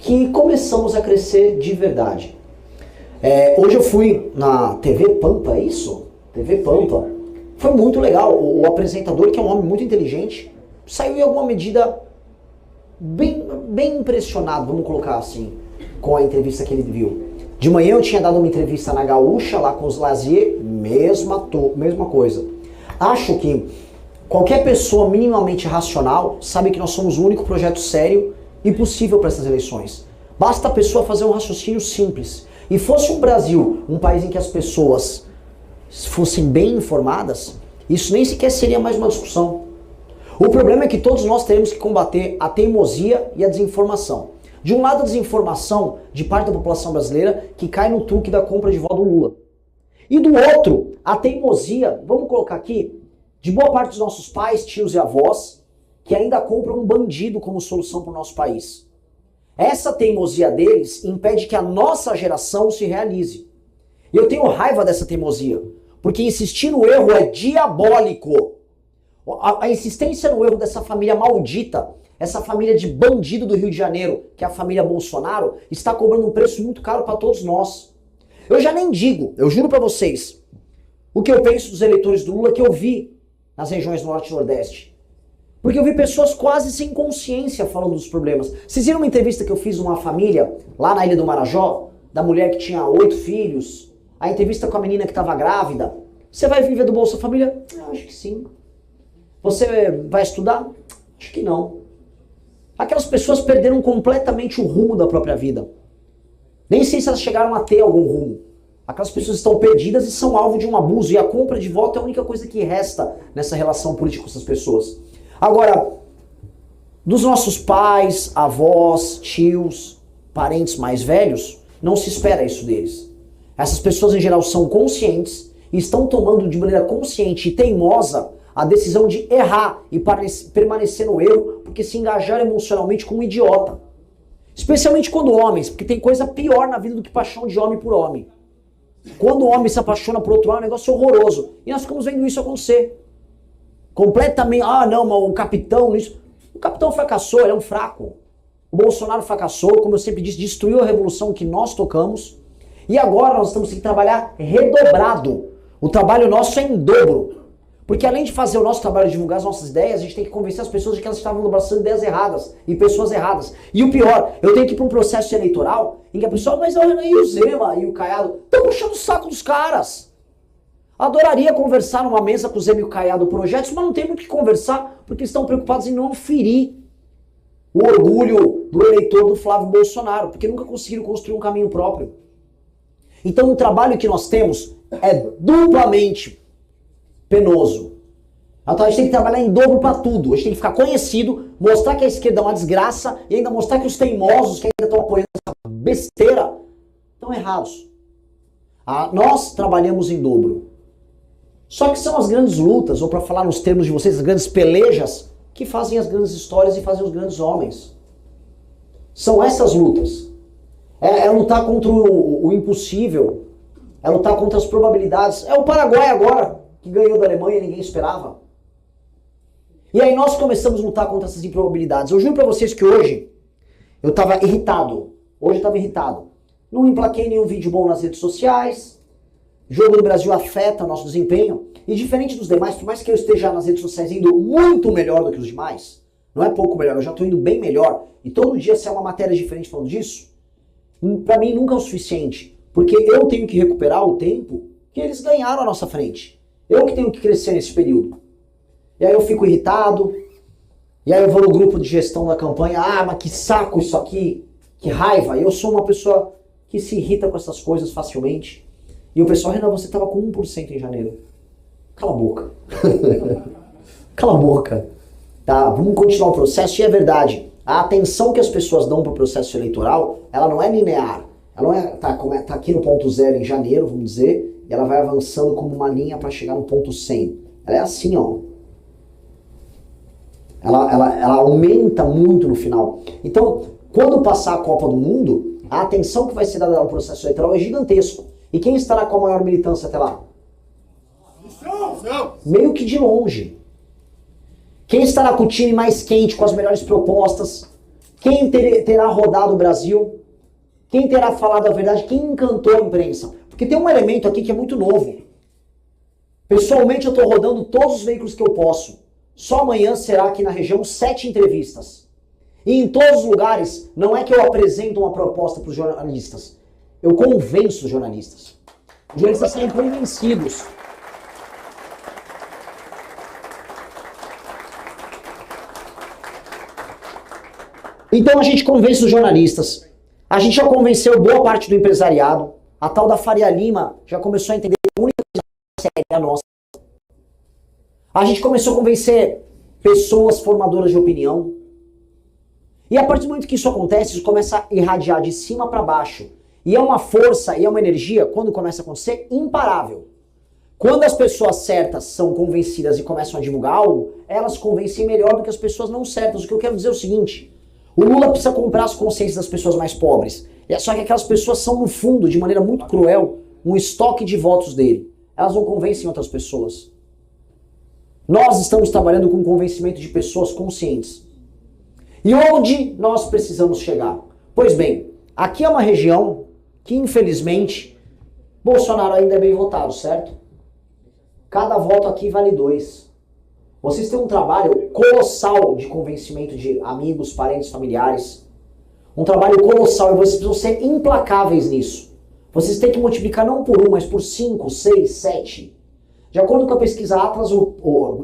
que começamos a crescer de verdade. Hoje eu fui na TV Pampa, é isso? TV Pampa. Foi muito legal. O apresentador, que é um homem muito inteligente, saiu em alguma medida bem impressionado, vamos colocar assim, com a entrevista que ele viu. De manhã eu tinha dado uma entrevista na Gaúcha, lá com os Lazier, mesma coisa. Acho que qualquer pessoa minimamente racional sabe que nós somos o único projeto sério e possível para essas eleições. Basta a pessoa fazer um raciocínio simples. E fosse o Brasil um país em que as pessoas fossem bem informadas, isso nem sequer seria mais uma discussão. O problema é que todos nós teremos que combater a teimosia e a desinformação. De um lado, a desinformação de parte da população brasileira que cai no truque da compra de voto do Lula. E do outro, a teimosia, vamos colocar aqui, de boa parte dos nossos pais, tios e avós, que ainda compram um bandido como solução para o nosso país. Essa teimosia deles impede que a nossa geração se realize. E eu tenho raiva dessa teimosia, porque insistir no erro é diabólico. A insistência no erro dessa família maldita, essa família de bandido do Rio de Janeiro, que é a família Bolsonaro, está cobrando um preço muito caro para todos nós. Eu já nem digo, eu juro para vocês, o que eu penso dos eleitores do Lula que eu vi nas regiões Norte e Nordeste. Porque eu vi pessoas quase sem consciência falando dos problemas. Vocês viram uma entrevista que eu fiz numa família, lá na Ilha do Marajó, da mulher que tinha 8 filhos, a entrevista com a menina que estava grávida. Você vai viver do Bolsa Família? Acho que sim. Você vai estudar? Acho que não. Aquelas pessoas perderam completamente o rumo da própria vida. Nem sei se elas chegaram a ter algum rumo. Aquelas pessoas estão perdidas e são alvo de um abuso. E a compra de voto é a única coisa que resta nessa relação política com essas pessoas. Agora, dos nossos pais, avós, tios, parentes mais velhos, não se espera isso deles. Essas pessoas em geral são conscientes e estão tomando de maneira consciente e teimosa a decisão de errar e permanecer no erro porque se engajaram emocionalmente como um idiota. Especialmente quando homens, porque tem coisa pior na vida do que paixão de homem por homem. Quando o homem se apaixona por outro homem, é um negócio horroroso. E nós ficamos vendo isso acontecer. Completamente, não, mas o capitão, isso. O capitão fracassou, ele é um fraco. O Bolsonaro fracassou, como eu sempre disse, destruiu a revolução que nós tocamos. E agora nós temos que trabalhar redobrado. O trabalho nosso é em dobro. Porque além de fazer o nosso trabalho de divulgar as nossas ideias, a gente tem que convencer as pessoas de que elas estavam abraçando ideias erradas e pessoas erradas. E o pior, eu tenho que ir para um processo eleitoral em que a pessoa, mas olha aí o Zema e o Caiado estão puxando o saco dos caras. Adoraria conversar numa mesa com o Zema e o Caiado projetos, mas não tem muito o que conversar porque estão preocupados em não ferir o orgulho do eleitor do Flávio Bolsonaro, porque nunca conseguiram construir um caminho próprio. Então o trabalho que nós temos é duplamente penoso. Então a gente tem que trabalhar em dobro para tudo. A gente tem que ficar conhecido, mostrar que a esquerda é uma desgraça e ainda mostrar que os teimosos que ainda estão apoiando essa besteira estão errados. Nós trabalhamos em dobro. Só que são as grandes lutas, ou para falar nos termos de vocês, as grandes pelejas, que fazem as grandes histórias e fazem os grandes homens. São essas lutas. É lutar contra o impossível. É lutar contra as probabilidades. É o Paraguai agora, que ganhou da Alemanha e ninguém esperava. E aí nós começamos a lutar contra essas improbabilidades. Eu juro pra vocês que hoje eu tava irritado. Hoje eu tava irritado. Não emplaquei nenhum vídeo bom nas redes sociais. Jogo do Brasil afeta nosso desempenho. E diferente dos demais, por mais que eu esteja nas redes sociais indo muito melhor do que os demais, não é pouco melhor, eu já tô indo bem melhor. E todo dia se é uma matéria diferente falando disso, pra mim nunca é o suficiente. Porque eu tenho que recuperar o tempo que eles ganharam à nossa frente. Eu que tenho que crescer nesse período. E aí eu fico irritado. E aí eu vou no grupo de gestão da campanha. Mas que saco isso aqui. Que raiva. Eu sou uma pessoa que se irrita com essas coisas facilmente. E o pessoal, Renan, você estava com 1% em janeiro. Cala a boca. Cala a boca. Tá, vamos continuar o processo. E é verdade. A atenção que as pessoas dão para o processo eleitoral, ela não é linear. Ela não é, tá aqui no ponto 0 em janeiro, vamos dizer. E ela vai avançando como uma linha para chegar no ponto 100. Ela é assim, ó. Ela aumenta muito no final. Então, quando passar a Copa do Mundo, a atenção que vai ser dada ao processo eleitoral é gigantesco. E quem estará com a maior militância até lá? Meio que de longe. Quem estará com o time mais quente, com as melhores propostas? Quem terá rodado o Brasil? Quem terá falado a verdade? Quem encantou a imprensa? Porque tem um elemento aqui que é muito novo. Pessoalmente eu estou rodando todos os veículos que eu posso. Só amanhã será aqui na região 7 entrevistas. E em todos os lugares, não é que eu apresento uma proposta para os jornalistas. Eu convenço os jornalistas. Os jornalistas são convencidos. Então a gente convence os jornalistas. A gente já convenceu boa parte do empresariado. A tal da Faria Lima já começou a entender que a única série é a nossa. A gente começou a convencer pessoas formadoras de opinião. E a partir do momento que isso acontece, isso começa a irradiar de cima para baixo. E é uma força e é uma energia, quando começa a acontecer, imparável. Quando as pessoas certas são convencidas e começam a divulgar algo, elas convencem melhor do que as pessoas não certas. O que eu quero dizer é o seguinte: o Lula precisa comprar as consciências das pessoas mais pobres. Só que aquelas pessoas são, no fundo, de maneira muito cruel, um estoque de votos dele. Elas não convencem outras pessoas. Nós estamos trabalhando com o convencimento de pessoas conscientes. E onde nós precisamos chegar? Pois bem, aqui é uma região que, infelizmente, Bolsonaro ainda é bem votado, certo? Cada voto aqui vale 2. Vocês têm um trabalho colossal de convencimento de amigos, parentes, familiares. Um trabalho colossal, e vocês precisam ser implacáveis nisso. Vocês têm que multiplicar não por 1, mas por 5, 6, 7. De acordo com a pesquisa Atlas,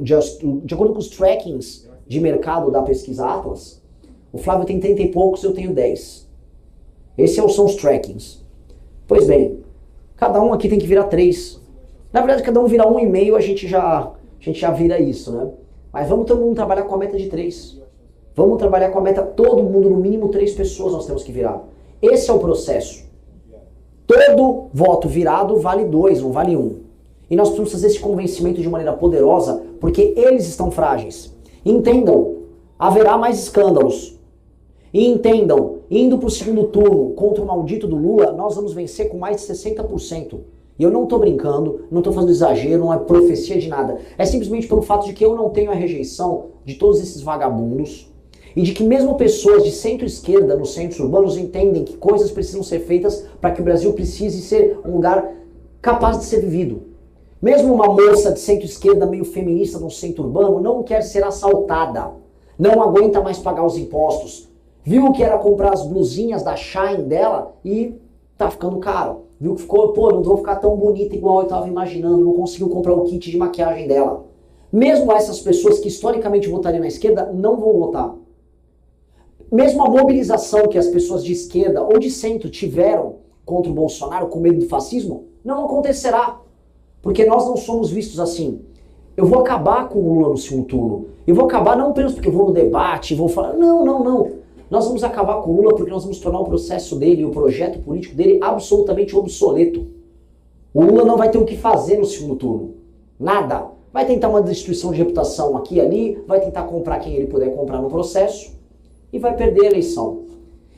de acordo com os trackings de mercado da pesquisa Atlas, o Flávio tem 30 e poucos, eu tenho 10. Esses são os trackings. Pois bem, cada um aqui tem que virar 3. Na verdade, cada um virar 1,5, a gente já vira isso, né? Mas vamos todo mundo trabalhar com a meta de 3. Vamos trabalhar com a meta, todo mundo, no mínimo 3 pessoas nós temos que virar. Esse é o processo. Todo voto virado vale 2, não vale 1. E nós precisamos fazer esse convencimento de maneira poderosa, porque eles estão frágeis. Entendam, haverá mais escândalos. E entendam, indo para o segundo turno contra o maldito do Lula, nós vamos vencer com mais de 60%. E eu não estou brincando, não estou fazendo exagero, não é profecia de nada. É simplesmente pelo fato de que eu não tenho a rejeição de todos esses vagabundos e de que mesmo pessoas de centro-esquerda nos centros urbanos entendem que coisas precisam ser feitas para que o Brasil precise ser um lugar capaz de ser vivido. Mesmo uma moça de centro-esquerda meio feminista no centro urbano não quer ser assaltada, não aguenta mais pagar os impostos. Viu que era comprar as blusinhas da Shine dela e tá ficando caro. Viu que ficou, não vou ficar tão bonita igual eu tava imaginando, não conseguiu comprar o kit de maquiagem dela. Mesmo essas pessoas que historicamente votariam na esquerda não vão votar. Mesmo a mobilização que as pessoas de esquerda ou de centro tiveram contra o Bolsonaro com medo do fascismo, não acontecerá. Porque nós não somos vistos assim. Eu vou acabar com o Lula no segundo turno. Eu vou acabar não apenas porque eu vou no debate, vou falar, não. Nós vamos acabar com o Lula porque nós vamos tornar o processo dele e o projeto político dele absolutamente obsoleto. O Lula não vai ter o que fazer no segundo turno. Nada. Vai tentar uma destruição de reputação aqui e ali, vai tentar comprar quem ele puder comprar no processo e vai perder a eleição.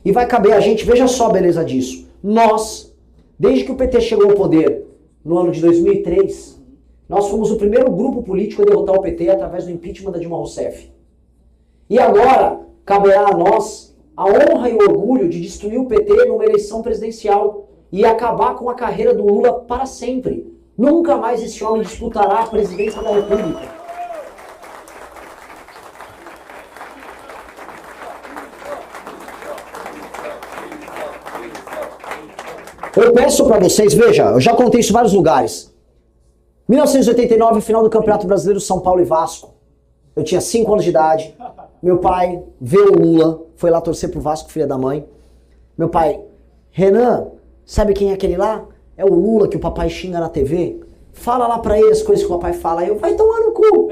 E vai caber a gente, veja só a beleza disso. Nós, desde que o PT chegou ao poder no ano de 2003, nós fomos o primeiro grupo político a derrotar o PT através do impeachment da Dilma Rousseff. E agora caberá a nós a honra e o orgulho de destruir o PT numa eleição presidencial e acabar com a carreira do Lula para sempre. Nunca mais esse homem disputará a presidência da República. Eu peço para vocês, veja, eu já contei isso em vários lugares. 1989, final do Campeonato Brasileiro São Paulo e Vasco. Eu tinha 5 anos de idade. Meu pai vê o Lula, foi lá torcer pro Vasco, filha da mãe. Meu pai, Renan, sabe quem é aquele lá? É o Lula que o papai xinga na TV. Fala lá pra ele as coisas que o papai fala. Aí eu, vai tomar no cu.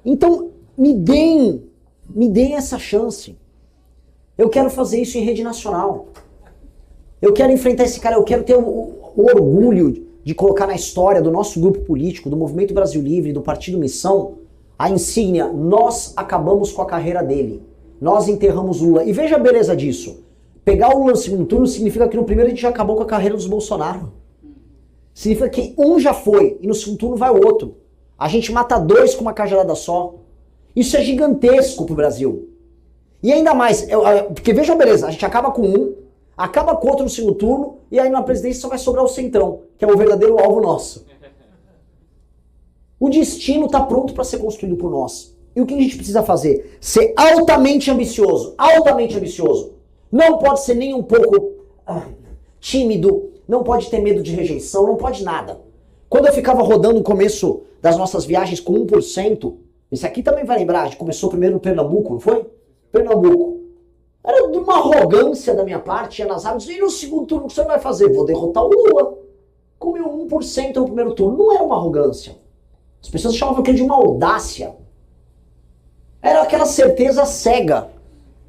Então, me deem essa chance. Eu quero fazer isso em rede nacional. Eu quero enfrentar esse cara, eu quero ter o orgulho de colocar na história do nosso grupo político, do Movimento Brasil Livre, do Partido Missão, a insígnia, nós acabamos com a carreira dele. Nós enterramos o Lula. E veja a beleza disso. Pegar o Lula no segundo turno significa que no primeiro a gente já acabou com a carreira dos Bolsonaro. Significa que um já foi e no segundo turno vai o outro. A gente mata 2 com uma cajadada só. Isso é gigantesco pro Brasil. E ainda mais, porque veja, beleza, a gente acaba com um, acaba com outro no segundo turno, e aí na presidência só vai sobrar o Centrão, que é o verdadeiro alvo nosso. O destino está pronto para ser construído por nós. E o que a gente precisa fazer? Ser altamente ambicioso. Altamente ambicioso. Não pode ser nem um pouco tímido, não pode ter medo de rejeição, não pode nada. Quando eu ficava rodando no começo das nossas viagens com 1%, esse aqui também vai lembrar, a gente começou primeiro no Pernambuco, não foi? Pernambuco. Era de uma arrogância da minha parte, ia nas árvores, e no segundo turno o que você vai fazer? Vou derrotar o Lula. Comeu 1% no primeiro turno. Não era uma arrogância. As pessoas chamavam aquilo de uma audácia. Era aquela certeza cega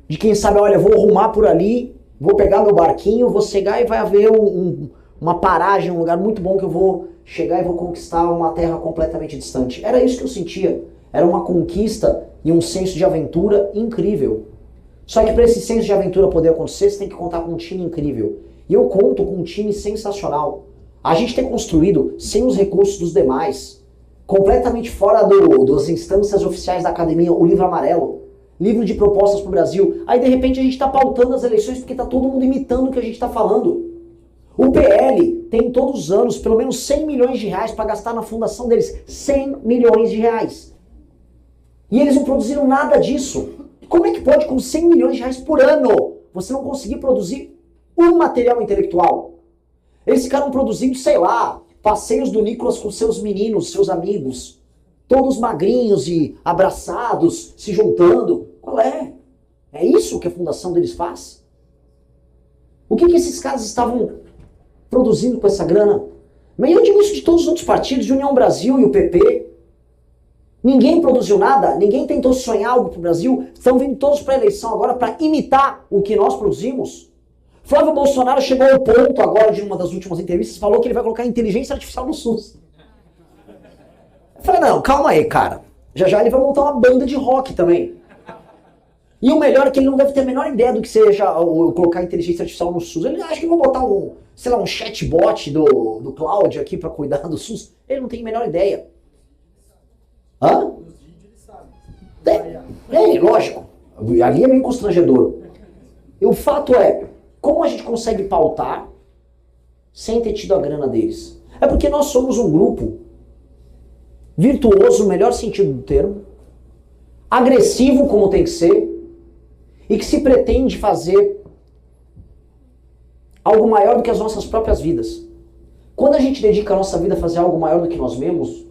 de quem sabe, olha, vou arrumar por ali, vou pegar meu barquinho, vou chegar e vai haver uma paragem, um lugar muito bom que eu vou chegar e vou conquistar uma terra completamente distante. Era isso que eu sentia. Era uma conquista e um senso de aventura incrível. Só que para esse senso de aventura poder acontecer, você tem que contar com um time incrível. E eu conto com um time sensacional. A gente tem construído sem os recursos dos demais, completamente fora das instâncias oficiais da academia, o livro amarelo, livro de propostas para o Brasil. Aí de repente a gente está pautando as eleições porque está todo mundo imitando o que a gente está falando. O PL tem todos os anos pelo menos 100 milhões de reais para gastar na fundação deles. 100 milhões de reais. E eles não produziram nada disso. Como é que pode, com 100 milhões de reais por ano, você não conseguir produzir um material intelectual? Eles ficaram produzindo, sei lá, passeios do Nicolas com seus meninos, seus amigos, todos magrinhos e abraçados, se juntando. Qual é? É isso que a fundação deles faz? O que esses caras estavam produzindo com essa grana? Mas eu digo isso de todos os outros partidos, de União Brasil e o PP. Ninguém produziu nada, ninguém tentou sonhar algo para o Brasil, estão vindo todos para a eleição agora para imitar o que nós produzimos. Flávio Bolsonaro chegou ao ponto agora de uma das últimas entrevistas, falou que ele vai colocar inteligência artificial no SUS. Eu falei, não, calma aí, cara. Já já ele vai montar uma banda de rock também. E o melhor é que ele não deve ter a menor ideia do que seja colocar inteligência artificial no SUS. Ele acha que vão botar um chatbot do Cláudio aqui para cuidar do SUS. Ele não tem a menor ideia. Hã? Lógico. Ali é meio constrangedor. E o fato é, como a gente consegue pautar sem ter tido a grana deles? É porque nós somos um grupo virtuoso, no melhor sentido do termo, agressivo como tem que ser, e que se pretende fazer algo maior do que as nossas próprias vidas. Quando a gente dedica a nossa vida a fazer algo maior do que nós mesmos,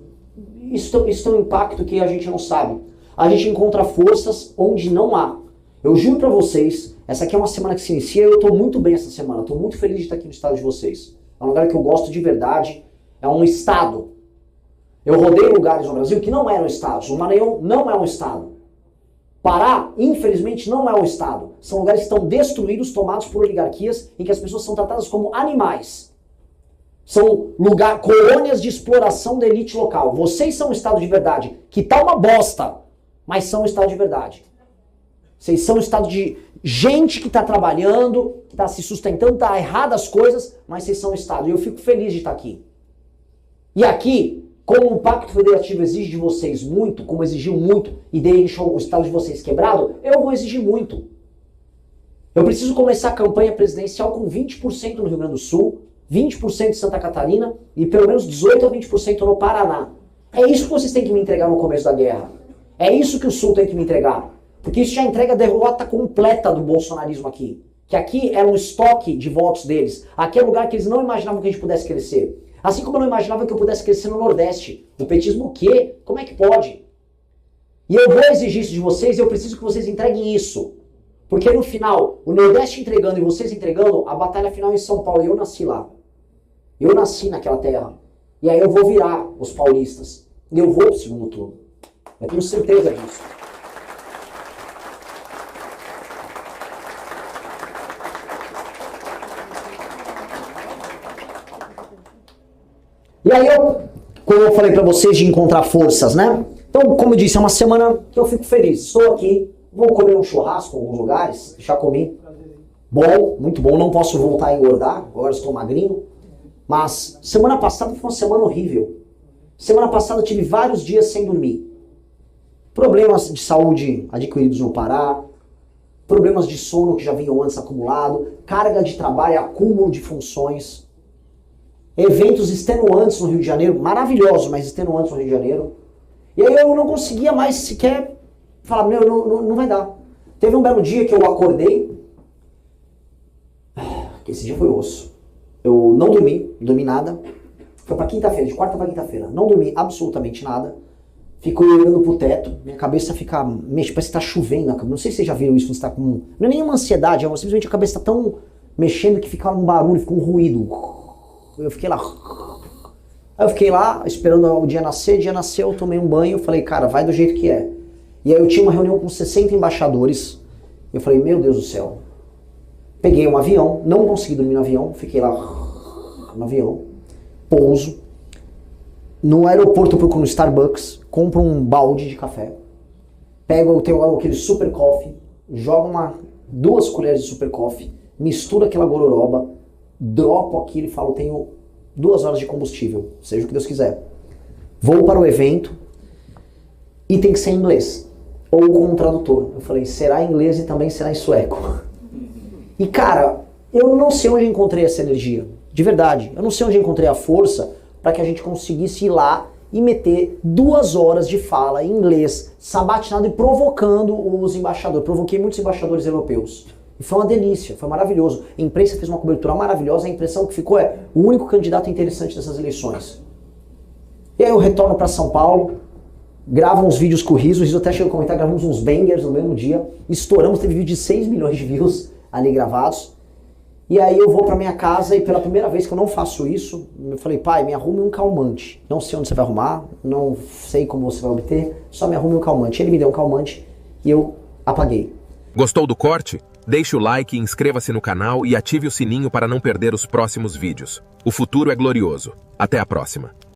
isso tem um impacto que a gente não sabe. A gente encontra forças onde não há. Eu juro pra vocês, essa aqui é uma semana que se inicia e eu tô muito bem essa semana. Tô muito feliz de estar aqui no estado de vocês. É um lugar que eu gosto de verdade. É um estado. Eu rodei lugares no Brasil que não eram estados. O Maranhão não é um estado. Pará, infelizmente, não é um estado. São lugares que estão destruídos, tomados por oligarquias, em que as pessoas são tratadas como animais. São colônias de exploração da elite local. Vocês são um estado de verdade, que tá uma bosta, mas são um estado de verdade. Vocês são um estado de gente que está trabalhando, que está se sustentando, está errado as coisas, mas vocês são um estado. E eu fico feliz de estar aqui. E aqui, como o Pacto Federativo exige de vocês muito, como exigiu muito, e deixou o estado de vocês quebrado, eu vou exigir muito. Eu preciso começar a campanha presidencial com 20% no Rio Grande do Sul, 20% em Santa Catarina e pelo menos 18% a 20% no Paraná. É isso que vocês têm que me entregar no começo da guerra. É isso que o Sul tem que me entregar. Porque isso já entrega a derrota completa do bolsonarismo aqui. Que aqui era um estoque de votos deles. Aqui é um lugar que eles não imaginavam que a gente pudesse crescer. Assim como eu não imaginava que eu pudesse crescer no Nordeste. O petismo o quê? Como é que pode? E eu vou exigir isso de vocês e eu preciso que vocês entreguem isso. Porque no final, o Nordeste entregando e vocês entregando, a batalha final é em São Paulo. E eu nasci lá. Eu nasci naquela terra. E aí eu vou virar os paulistas. E eu vou pro segundo turno. Eu tenho certeza disso. E aí como eu falei pra vocês de encontrar forças, né? Então, como eu disse, é uma semana que eu fico feliz. Estou aqui, vou comer um churrasco em alguns lugares, já comi. Bom, muito bom, não posso voltar a engordar, agora estou magrinho. Mas semana passada foi uma semana horrível. Semana passada eu tive vários dias sem dormir. Problemas de saúde adquiridos no Pará. problemas de sono que já vinham antes acumulado, carga de trabalho, acúmulo de funções, eventos extenuantes no Rio de Janeiro, maravilhosos, mas extenuantes no Rio de Janeiro. E aí eu não conseguia mais sequer falar, meu, não vai dar. Teve um belo dia que eu acordei, que esse dia foi osso. Eu não dormi nada. Foi pra quinta-feira, de quarta pra quinta-feira. Não dormi absolutamente nada. Fico olhando pro teto, minha cabeça fica, parece que tá chovendo. Não sei se vocês já viram isso, você tá com... Não é nenhuma ansiedade, é simplesmente a cabeça tá tão mexendo que fica um barulho, fica um ruído. Eu fiquei lá. Aí eu fiquei lá, esperando o dia nasceu, eu tomei um banho, falei, cara, vai do jeito que é. E aí eu tinha uma reunião com 60 embaixadores, eu falei, meu Deus do céu. Peguei um avião, não consegui dormir no avião, fiquei lá no avião, pouso. No aeroporto eu procuro um Starbucks, compro um balde de café, eu tenho aquele super coffee, jogo 2 colheres de super coffee, misturo aquela gororoba, dropo aquilo e falo, tenho 2 horas de combustível, seja o que Deus quiser. Vou para o evento e tem que ser em inglês, ou com um tradutor. Eu falei, será em inglês e também será em sueco. E cara, eu não sei onde encontrei essa energia, de verdade. Eu não sei onde encontrei a força para que a gente conseguisse ir lá e meter 2 horas de fala em inglês, sabatinado e provocando os embaixadores. Provoquei muitos embaixadores europeus. E foi uma delícia, foi maravilhoso. A imprensa fez uma cobertura maravilhosa, a impressão que ficou é o único candidato interessante dessas eleições. E aí eu retorno para São Paulo, gravo uns vídeos com o Riso até chegou a comentar, gravamos uns bangers no mesmo dia, estouramos, teve vídeo de 6 milhões de views ali gravados. E aí eu vou pra minha casa e pela primeira vez que eu não faço isso, eu falei, pai, me arrume um calmante. Não sei onde você vai arrumar, não sei como você vai obter, só me arrume um calmante. Ele me deu um calmante e eu apaguei. Gostou do corte? Deixe o like, inscreva-se no canal e ative o sininho para não perder os próximos vídeos. O futuro é glorioso. Até a próxima.